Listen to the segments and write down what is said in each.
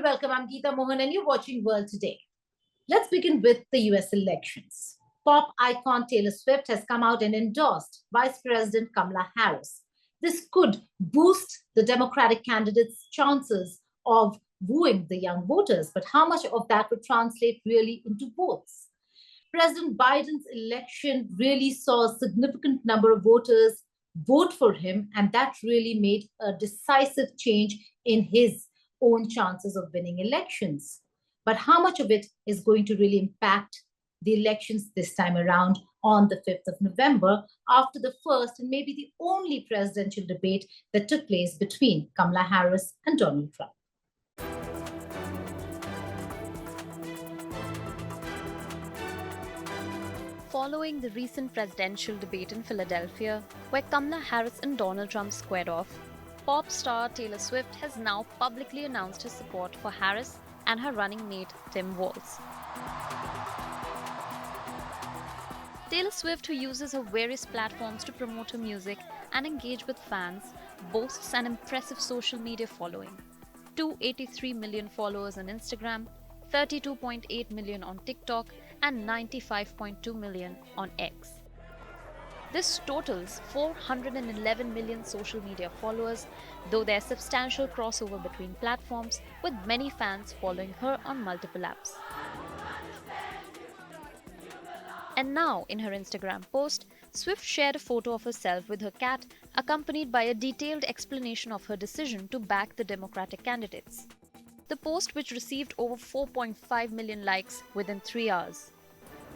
Well, welcome. I'm Geeta Mohan and you're watching World Today. Let's begin with the US elections. Pop icon Taylor Swift has come out and endorsed Vice President Kamala Harris. This could boost the Democratic candidate's chances of wooing the young voters, but how much of that would translate really into votes? President Biden's election really saw a significant number of voters vote for him, and that really made a decisive change in his own chances of winning elections. But how much of it is going to really impact the elections this time around on the 5th of November, after the first and maybe the only presidential debate that took place between Kamala Harris and Donald Trump? Following the recent presidential debate in Philadelphia, where Kamala Harris and Donald Trump squared off, pop star Taylor Swift has now publicly announced her support for Harris and her running mate Tim Walz. Taylor Swift, who uses her various platforms to promote her music and engage with fans, boasts an impressive social media following: 283 million followers on Instagram, 32.8 million on TikTok, and 95.2 million on X. This totals 411 million social media followers, though there's substantial crossover between platforms, with many fans following her on multiple apps. And now, in her Instagram post, Swift shared a photo of herself with her cat, accompanied by a detailed explanation of her decision to back the Democratic candidates. The post, which received over 4.5 million likes within 3 hours.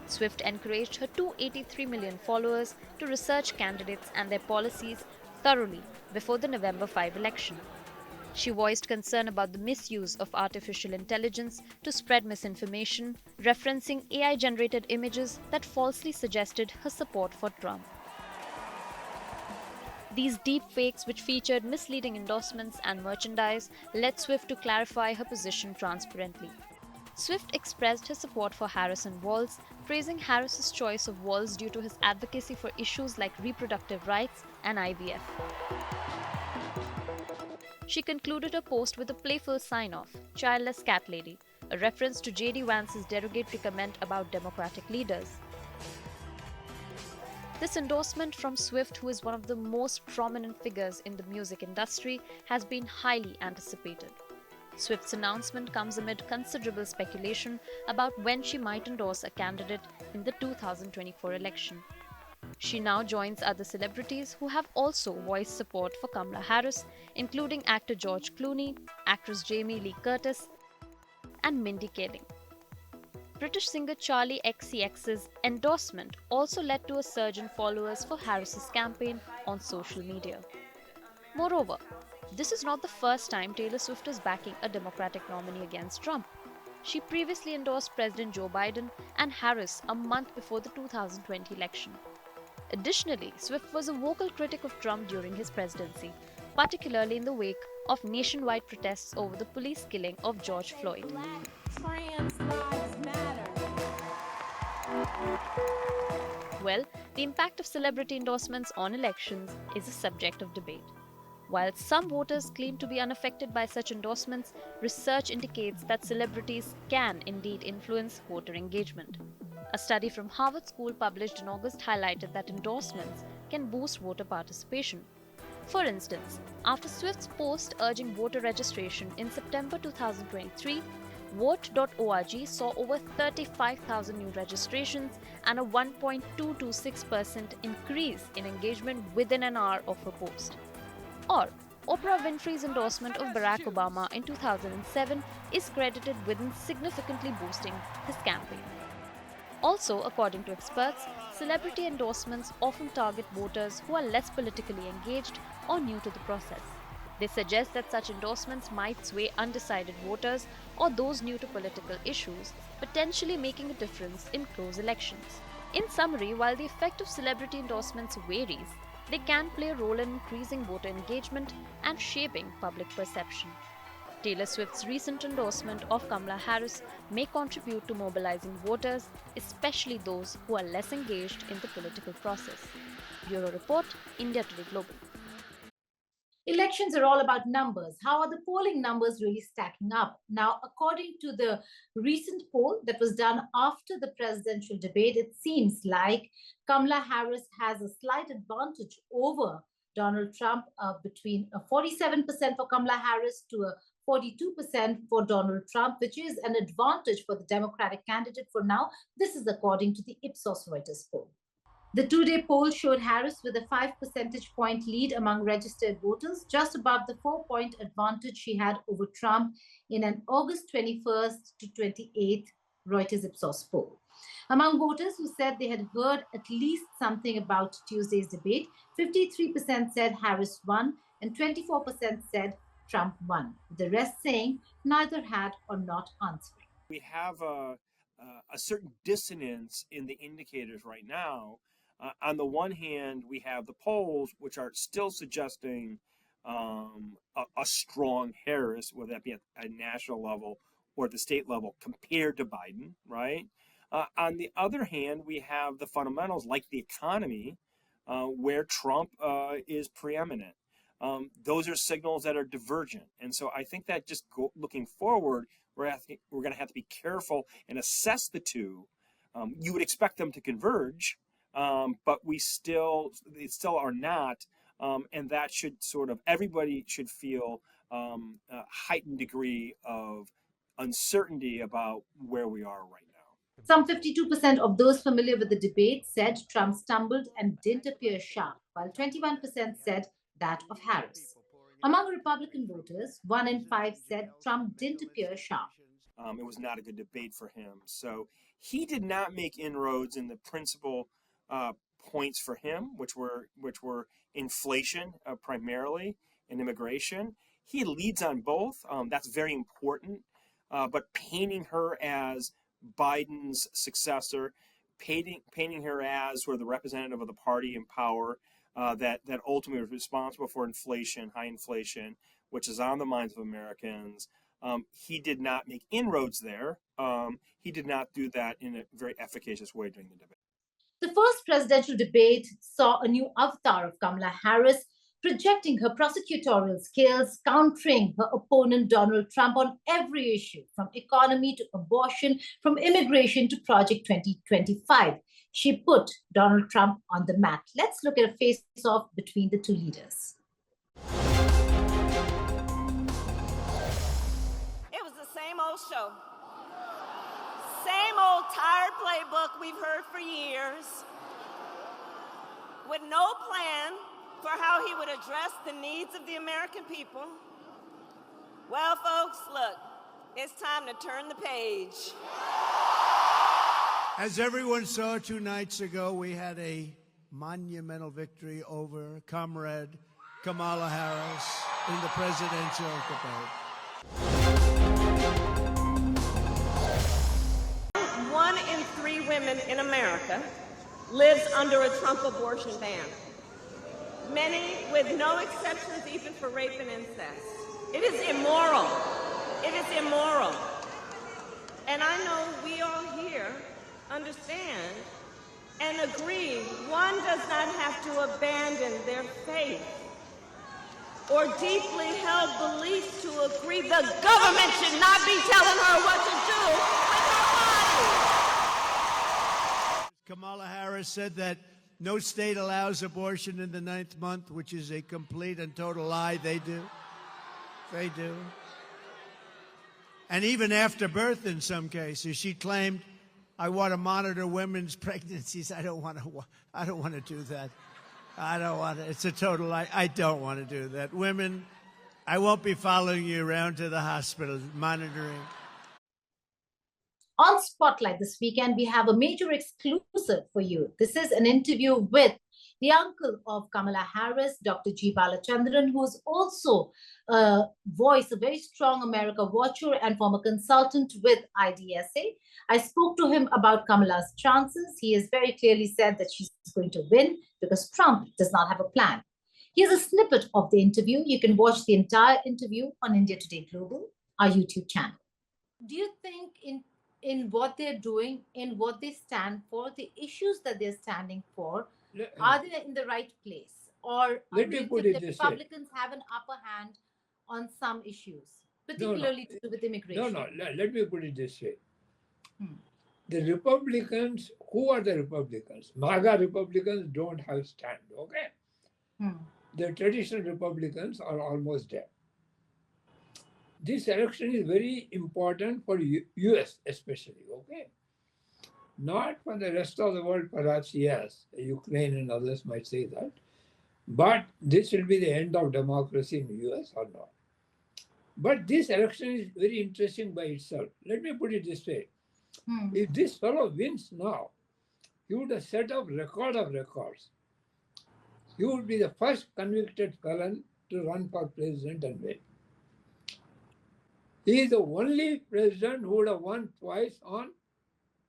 Swift encouraged her 283 million followers to research candidates and their policies thoroughly before the November 5 election. She voiced concern about the misuse of artificial intelligence to spread misinformation, referencing AI-generated images that falsely suggested her support for Trump. These deep fakes, which featured misleading endorsements and merchandise, led Swift to clarify her position transparently. Swift expressed her support for Harris and Walz, praising Harris's choice of Walz due to his advocacy for issues like reproductive rights and IVF. She concluded her post with a playful sign-off, "Childless Cat Lady," a reference to J.D. Vance's derogatory comment about Democratic leaders. This endorsement from Swift, who is one of the most prominent figures in the music industry, has been highly anticipated. Swift's announcement comes amid considerable speculation about when she might endorse a candidate in the 2024 election. She now joins other celebrities who have also voiced support for Kamala Harris, including actor George Clooney, actress Jamie Lee Curtis, and Mindy Kaling. British singer Charli XCX's endorsement also led to a surge in followers for Harris's campaign on social media. Moreover, this is not the first time Taylor Swift is backing a Democratic nominee against Trump. She previously endorsed President Joe Biden and Harris a month before the 2020 election. Additionally, Swift was a vocal critic of Trump during his presidency, particularly in the wake of nationwide protests over the police killing of George Floyd. Trans lives matter. Well, the impact of celebrity endorsements on elections is a subject of debate. While some voters claim to be unaffected by such endorsements, research indicates that celebrities can indeed influence voter engagement. A study from Harvard School published in August highlighted that endorsements can boost voter participation. For instance, after Swift's post urging voter registration in September 2023, Vote.org saw over 35,000 new registrations and a 1.226% increase in engagement within an hour of her post. Or, Oprah Winfrey's endorsement of Barack Obama in 2007 is credited with significantly boosting his campaign. Also, according to experts, celebrity endorsements often target voters who are less politically engaged or new to the process. They suggest that such endorsements might sway undecided voters or those new to political issues, potentially making a difference in close elections. In summary, while the effect of celebrity endorsements varies, they can play a role in increasing voter engagement and shaping public perception. Taylor Swift's recent endorsement of Kamala Harris may contribute to mobilizing voters, especially those who are less engaged in the political process. Bureau Report, India Today Global. Elections are all about numbers. How are the polling numbers really stacking up? Now, according to the recent poll that was done after the presidential debate, it seems like Kamala Harris has a slight advantage over Donald Trump, between a 47% for Kamala Harris to a 42% for Donald Trump, which is an advantage for the Democratic candidate for now. This is according to the Ipsos Reuters poll. The two-day poll showed Harris with a 5 percentage point lead among registered voters, just above the 4-point advantage she had over Trump in an August 21st to 28th Reuters Ipsos poll. Among voters who said they had heard at least something about Tuesday's debate, 53% said Harris won and 24% said Trump won, with the rest saying neither had or not answering. We have a certain dissonance in the indicators right now. On the one hand, we have the polls, which are still suggesting a strong Harris, whether that be at a national level or the state level, compared to Biden, right? On the other hand, we have the fundamentals like the economy, where Trump is preeminent. Those are signals that are divergent. And so I think that just looking forward, we're going to have to be careful and assess the two. You would expect them to converge, but they still are not. And that should everybody should feel a heightened degree of uncertainty about where we are right now. Some 52% of those familiar with the debate said Trump stumbled and didn't appear sharp, while 21% said that of Harris. Among Republican voters, 1 in 5 said Trump didn't appear sharp. It was not a good debate for him. So he did not make inroads in the principal points for him, which were inflation primarily and immigration. He leads on both. That's very important. But painting her as Biden's successor, painting her as sort of the representative of the party in power, that ultimately was responsible for inflation, high inflation, which is on the minds of Americans. He did not make inroads there. He did not do that in a very efficacious way during the debate. The first presidential debate saw a new avatar of Kamala Harris, projecting her prosecutorial skills, countering her opponent Donald Trump on every issue, from economy to abortion, from immigration to Project 2025. She put Donald Trump on the map. Let's look at a face-off between the two leaders. It was the same old show. Same old tired playbook we've heard for years, with no plan for how he would address the needs of the American people. Well, folks, look, it's time to turn the page. As everyone saw 2 nights ago, we had a monumental victory over Comrade Kamala Harris in the presidential debate. 1 in 3 women in America lives under a Trump abortion ban. Many with no exceptions even for rape and incest. It is immoral. It is immoral. And I know we all here understand and agree one does not have to abandon their faith or deeply held beliefs to agree the government should not be telling her what to do with her body. Kamala Harris said that no state allows abortion in the 9th month, which is a complete and total lie. They do. They do. And even after birth in some cases, she claimed, I want to monitor women's pregnancies. I don't want to do that. I don't want to. It's a total lie. I don't want to do that. Women, I won't be following you around to the hospital, monitoring. On Spotlight this weekend, we have a major exclusive for you. This is an interview with the uncle of Kamala Harris, Dr. G. Balachandran, who is also a voice, a very strong America watcher and former consultant with IDSA. I spoke to him about Kamala's chances. He has very clearly said that she's going to win because Trump does not have a plan. Here's a snippet of the interview. You can watch the entire interview on India Today Global, our YouTube channel. Do you think in what they're doing, in what they stand for, the issues that they're standing for, are they in the right place? Or Let do me you put think it the this way. Republicans have an upper hand on some issues, particularly to do with immigration? No. Let me put it this way. Hmm. The Republicans, who are the Republicans? MAGA Republicans don't have stand, okay? Hmm. The traditional Republicans are almost dead. This election is very important for US especially, okay? Not for the rest of the world, perhaps yes. Ukraine and others might say that. But this will be the end of democracy in the US or not. But this election is very interesting by itself. Let me put it this way. If this fellow wins now, he would have set up record of records. He would be the first convicted felon to run for president and win. He is the only president who would have won twice on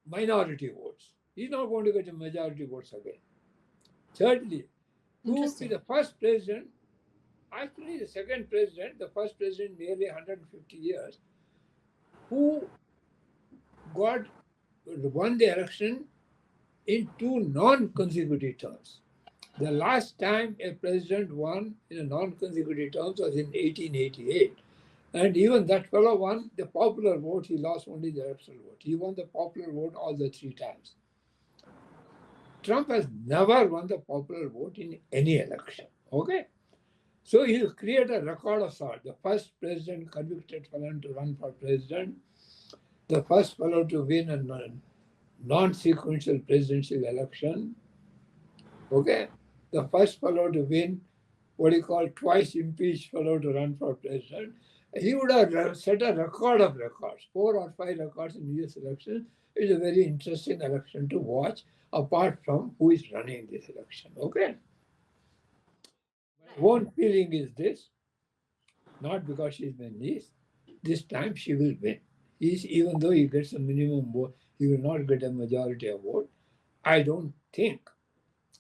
minority votes. He's not going to get a majority votes again. Thirdly, who would be the first president, actually the second president, the first president in nearly 150 years, who won the election in 2 non-consecutive terms. The last time a president won in a non-consecutive terms was in 1888. And even that fellow won the popular vote, he lost only the electoral vote. He won the popular vote all the 3 times. Trump has never won the popular vote in any election, okay? So he'll create a record of sorts. The first president convicted felon to run for president, the first fellow to win a non-sequential presidential election, okay? The first fellow to win what he called twice impeached fellow to run for president. He would have set a record of records, 4 or 5 records in US elections. It's a very interesting election to watch, apart from who is running this election, okay? My own feeling is this, not because she's my niece, this time she will win. Even though he gets a minimum vote, he will not get a majority of vote. I don't think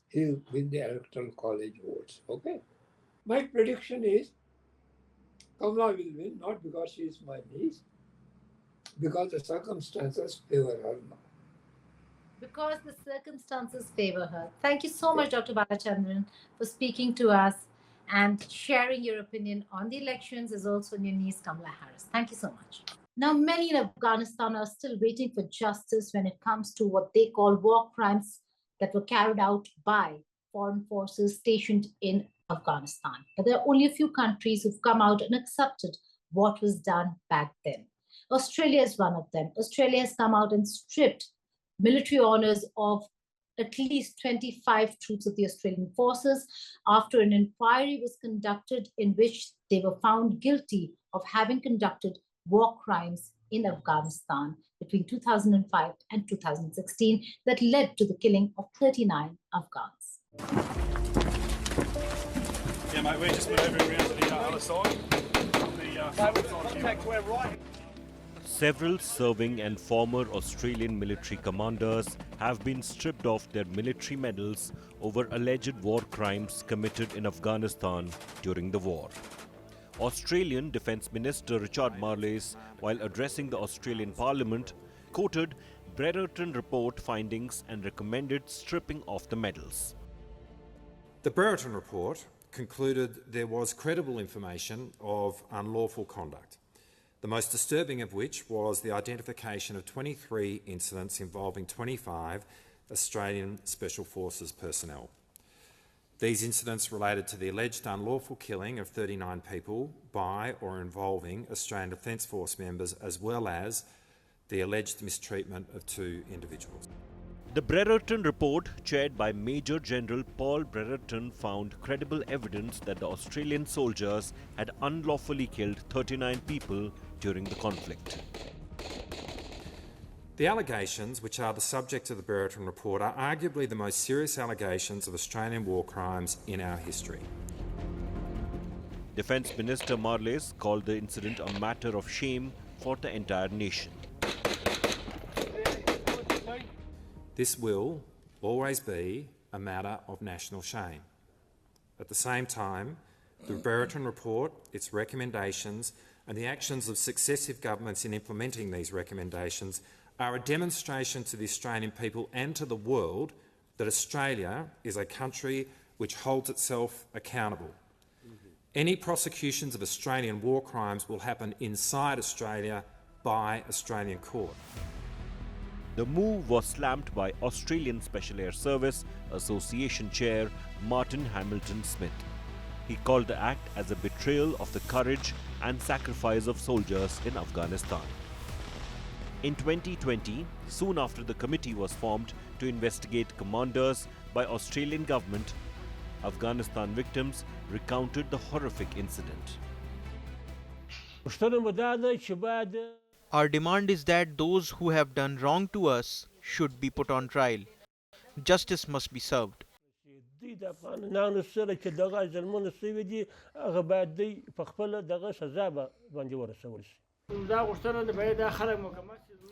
he'll win the electoral college votes, okay? My prediction is Kamala will win, not because she is my niece, because the circumstances favor her now. Because the circumstances favor her. Thank you so much, Dr. Balachandran, for speaking to us and sharing your opinion on the elections, as also on your niece, Kamala Harris. Thank you so much. Now, many in Afghanistan are still waiting for justice when it comes to what they call war crimes that were carried out by foreign forces stationed in Afghanistan. But there are only a few countries who've come out and accepted what was done back then. Australia is one of them. Australia has come out and stripped military honors of at least 25 troops of the Australian forces after an inquiry was conducted in which they were found guilty of having conducted war crimes in Afghanistan between 2005 and 2016 that led to the killing of 39 Afghans. Yeah, mate, we're just manoeuvring around to the other side. We're right. Several serving and former Australian military commanders have been stripped of their military medals over alleged war crimes committed in Afghanistan during the war. Australian Defence Minister Richard Marles, while addressing the Australian Parliament, quoted Brereton report findings and recommended stripping of the medals. The Brereton report concluded there was credible information of unlawful conduct, the most disturbing of which was the identification of 23 incidents involving 25 Australian Special Forces personnel. These incidents related to the alleged unlawful killing of 39 people by or involving Australian Defence Force members, as well as the alleged mistreatment of 2 individuals. The Brereton report, chaired by Major General Paul Brereton, found credible evidence that the Australian soldiers had unlawfully killed 39 people during the conflict. The allegations, which are the subject of the Brereton report, are arguably the most serious allegations of Australian war crimes in our history. Defence Minister Marles called the incident a matter of shame for the entire nation. This will always be a matter of national shame. At the same time, the Brereton report, its recommendations and the actions of successive governments in implementing these recommendations are a demonstration to the Australian people and to the world that Australia is a country which holds itself accountable. Any prosecutions of Australian war crimes will happen inside Australia by Australian court. The move was slammed by Australian Special Air Service Association Chair Martin Hamilton Smith. He called the act as a betrayal of the courage and sacrifice of soldiers in Afghanistan. In 2020, soon after the committee was formed to investigate commanders by Australian government, Afghanistan victims recounted the horrific incident. Our demand is that those who have done wrong to us should be put on trial. Justice must be served.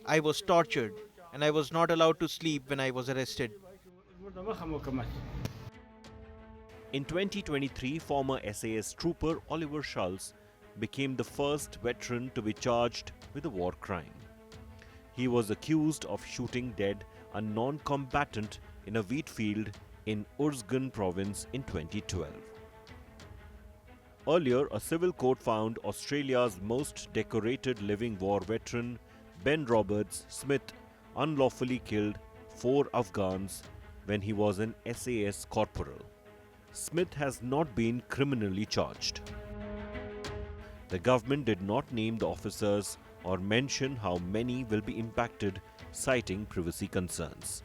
I was tortured and I was not allowed to sleep when I was arrested. In 2023, former SAS trooper Oliver Schulz became the first veteran to be charged with a war crime. He was accused of shooting dead a non-combatant in a wheat field in Uruzgan province in 2012. Earlier, a civil court found Australia's most decorated living war veteran, Ben Roberts Smith, unlawfully killed 4 Afghans when he was an SAS corporal. Smith has not been criminally charged. The government did not name the officers or mention how many will be impacted, citing privacy concerns.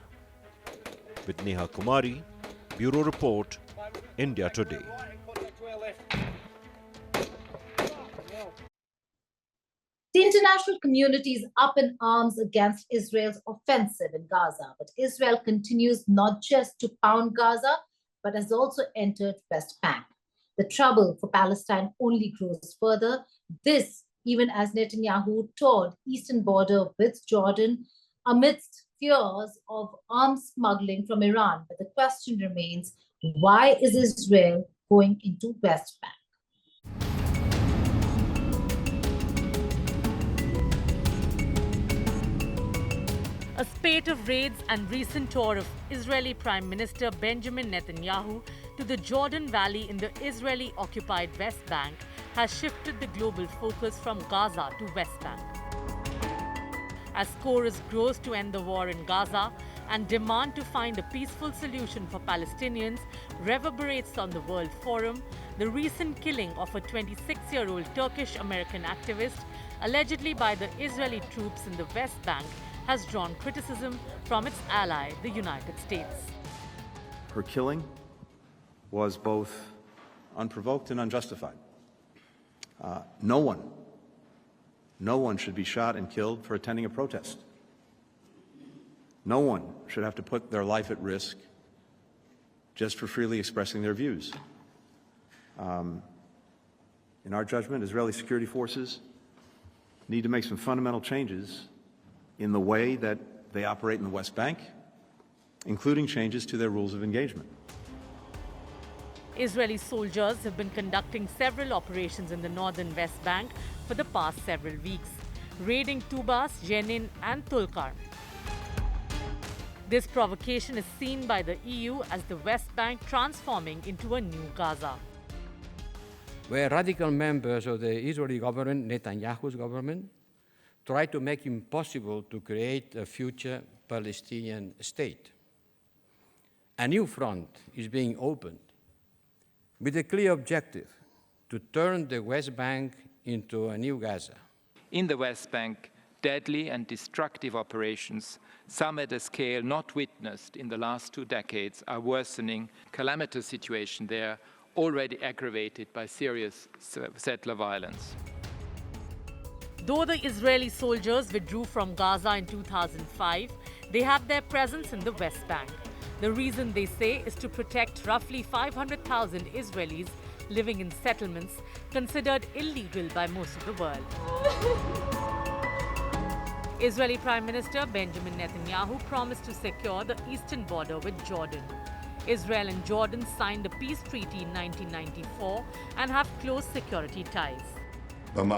With Neha Kumari, Bureau Report, India Today. The international community is up in arms against Israel's offensive in Gaza, but Israel continues not just to pound Gaza, but has also entered West Bank. The trouble for Palestine only grows further. This, even as Netanyahu toured eastern border with Jordan amidst fears of arms smuggling from Iran. But the question remains, why is Israel going into West Bank? A spate of raids and recent tour of Israeli Prime Minister Benjamin Netanyahu to the Jordan Valley in the Israeli-occupied West Bank has shifted the global focus from Gaza to West Bank. As chorus grows to end the war in Gaza and demand to find a peaceful solution for Palestinians reverberates on the World Forum, the recent killing of a 26-year-old Turkish-American activist, allegedly by the Israeli troops in the West Bank, has drawn criticism from its ally, the United States. Her killing was both unprovoked and unjustified. No one should be shot and killed for attending a protest. No one should have to put their life at risk just for freely expressing their views. In our judgment, Israeli security forces need to make some fundamental changes in the way that they operate in the West Bank, including changes to their rules of engagement. Israeli soldiers have been conducting several operations in the northern West Bank for the past several weeks, raiding Tubas, Jenin and Tulkarm. This provocation is seen by the EU as the West Bank transforming into a new Gaza. Where radical members of the Israeli government, Netanyahu's government, try to make it impossible to create a future Palestinian state. A new front is being opened with a clear objective to turn the West Bank into a new Gaza. In the West Bank, deadly and destructive operations, some at a scale not witnessed in the last 2 decades, are worsening calamitous situation there, already aggravated by serious settler violence. Though the Israeli soldiers withdrew from Gaza in 2005, they have their presence in the West Bank. The reason, they say, is to protect roughly 500,000 Israelis living in settlements considered illegal by most of the world. Israeli Prime Minister Benjamin Netanyahu promised to secure the eastern border with Jordan. Israel and Jordan signed the peace treaty in 1994 and have close security ties. In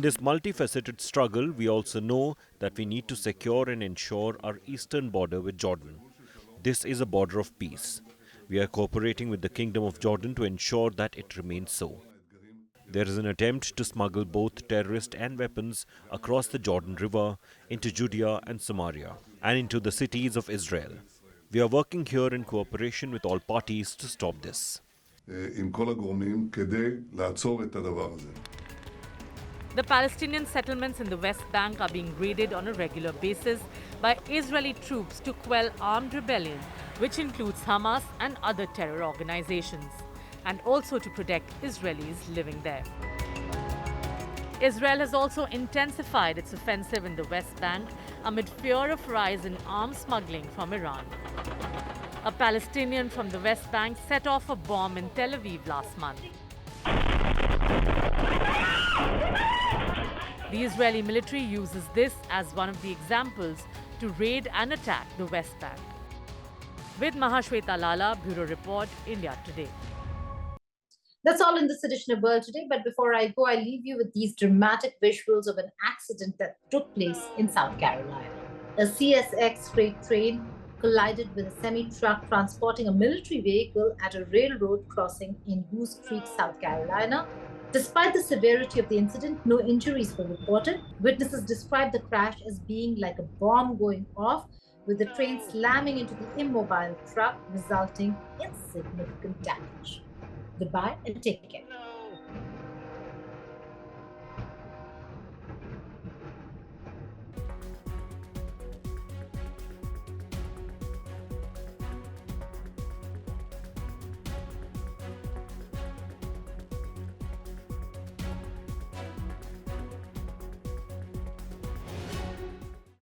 this multifaceted struggle, we also know that we need to secure and ensure our eastern border with Jordan. This is a border of peace. We are cooperating with the Kingdom of Jordan to ensure that it remains so. There is an attempt to smuggle both terrorists and weapons across the Jordan River into Judea and Samaria and into the cities of Israel. We are working here in cooperation with all parties to stop this. The Palestinian settlements in the West Bank are being raided on a regular basis by Israeli troops to quell armed rebellion, which includes Hamas and other terror organizations, and also to protect Israelis living there. Israel has also intensified its offensive in the West Bank amid fear of rise in arms smuggling from Iran. A Palestinian from the West Bank set off a bomb in Tel Aviv last month. The Israeli military uses this as one of the examples to raid and attack the West Bank. With Mahashweta Lala, Bureau Report, India Today. That's all in this edition of World Today. But before I go, I leave you with these dramatic visuals of an accident that took place in South Carolina. A CSX freight train collided with a semi-truck transporting a military vehicle at a railroad crossing in Goose Creek, South Carolina. Despite the severity of the incident, no injuries were reported. Witnesses described the crash as being like a bomb going off, with the train slamming into the immobile truck, resulting in significant damage. Goodbye and take care.